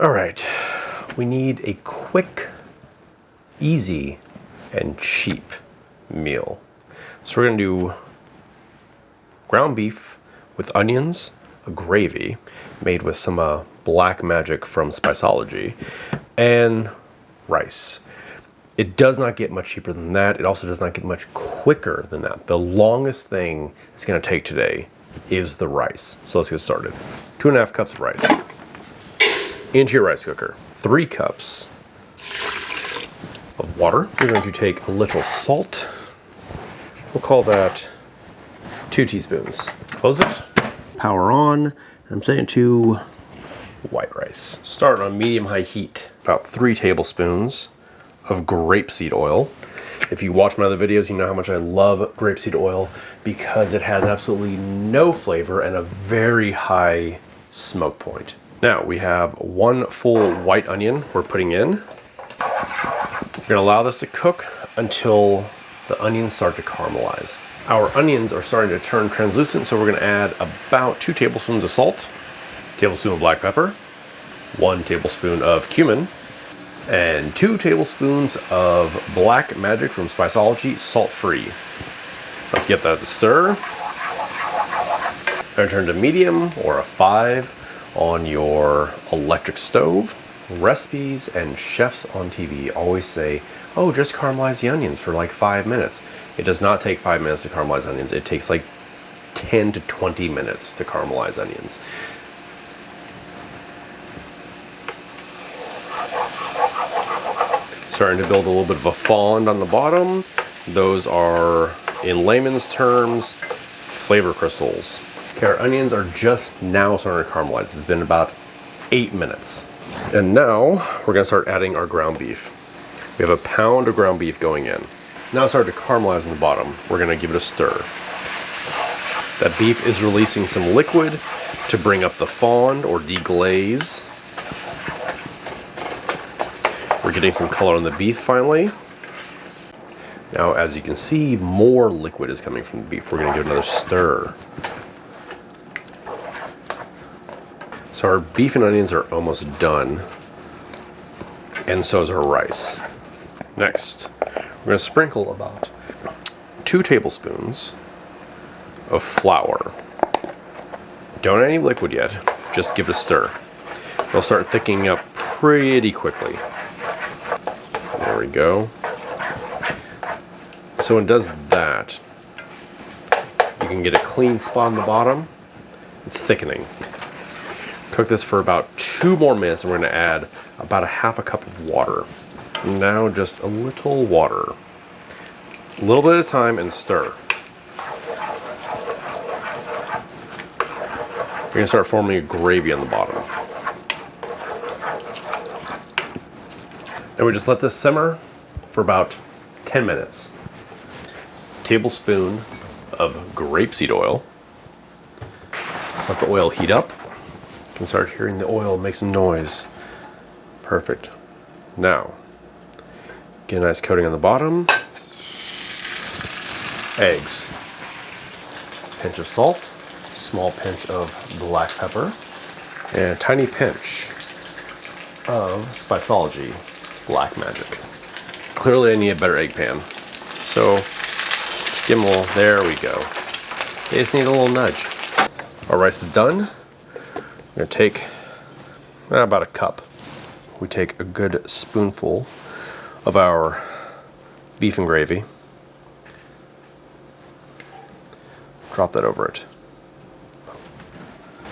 All right, we need a quick, easy, and cheap meal. So we're gonna do ground beef with onions, a gravy made with some black magic from Spiceology, and rice. It does not get much cheaper than that. It also does not get much quicker than that. The longest thing it's gonna take today is the rice. So let's get started. 2.5 cups of rice. Into your rice cooker. 3 cups of water. You're going to take a little salt. We'll call that 2 teaspoons. Close it. Power on. I'm setting it to white rice. Start on medium-high heat. About 3 tablespoons of grapeseed oil. If you watch my other videos, you know how much I love grapeseed oil because it has absolutely no flavor and a very high smoke point. Now we have 1 full white onion we're putting in. We're gonna allow this to cook until the onions start to caramelize. Our onions are starting to turn translucent, so we're gonna add about 2 tablespoons of salt, tablespoon of black pepper, 1 tablespoon of cumin, and 2 tablespoons of black magic from Spiceology, salt-free. Let's get that to stir. Gonna turn to medium or a 5 on your electric stove. Recipes and chefs on TV always say, oh, just caramelize the onions for like 5 minutes. It does not take 5 minutes to caramelize onions. It takes like 10 to 20 minutes to caramelize onions. Starting to build a little bit of a fond on the bottom. Those are, in layman's terms, flavor crystals. Okay, our onions are just now starting to caramelize. It's been about 8 minutes. And now we're gonna start adding our ground beef. We have a pound of ground beef going in. Now it's starting to caramelize in the bottom. We're gonna give it a stir. That beef is releasing some liquid to bring up the fond or deglaze. We're getting some color on the beef finally. Now, as you can see, more liquid is coming from the beef. We're gonna give it another stir. So our beef and onions are almost done, and so is our rice. Next, we're going to sprinkle about 2 tablespoons of flour. Don't add any liquid yet, just give it a stir. It'll start thickening up pretty quickly. There we go. So when it does that, you can get a clean spot on the bottom. It's thickening. Cook this for about 2 more minutes, and we're going to add about 1/2 cup of water. Now just a little water. A little bit at a time and stir. You're going to start forming a gravy on the bottom. And we just let this simmer for about 10 minutes. Tablespoon of grapeseed oil. Let the oil heat up. You can start hearing the oil make some noise. Perfect. Now, get a nice coating on the bottom. Eggs. Pinch of salt, small pinch of black pepper, and a tiny pinch of Spiceology Black Magic. Clearly I need a better egg pan. So, give them a little, there we go. They just need a little nudge. Our rice is done. We're gonna take about 1 cup. We take a good spoonful of our beef and gravy. Drop that over it.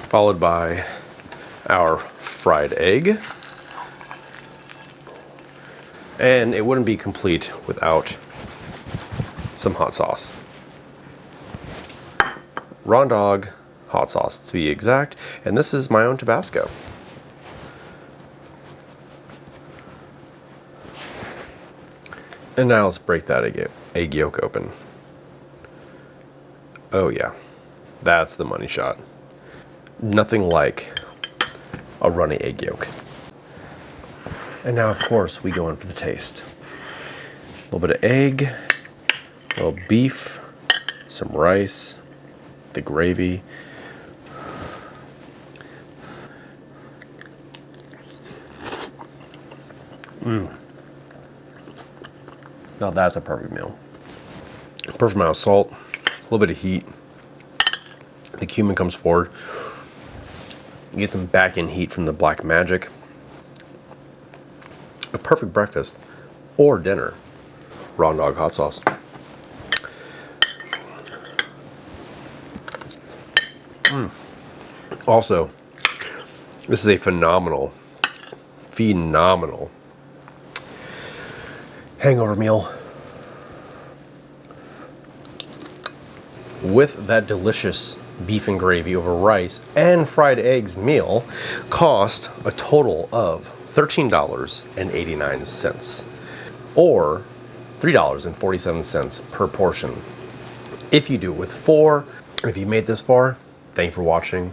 Followed by our fried egg. And it wouldn't be complete without some hot sauce. Ron Dog hot sauce to be exact, and this is my own Tabasco. And now let's break that egg yolk open. Oh yeah, that's the money shot. Nothing like a runny egg yolk. And now of course we go in for the taste. A little bit of egg, a little beef, some rice, the gravy. Now that's a perfect meal. Perfect amount of salt, a little bit of heat. The cumin comes forward. You get some back-end heat from the black magic. A perfect breakfast or dinner. Raw dog hot sauce. Also, this is a phenomenal hangover meal. With that delicious beef and gravy over rice and fried eggs meal cost a total of $13.89 or $3.47 per portion. If you do it with 4, if you made this far, thank you for watching.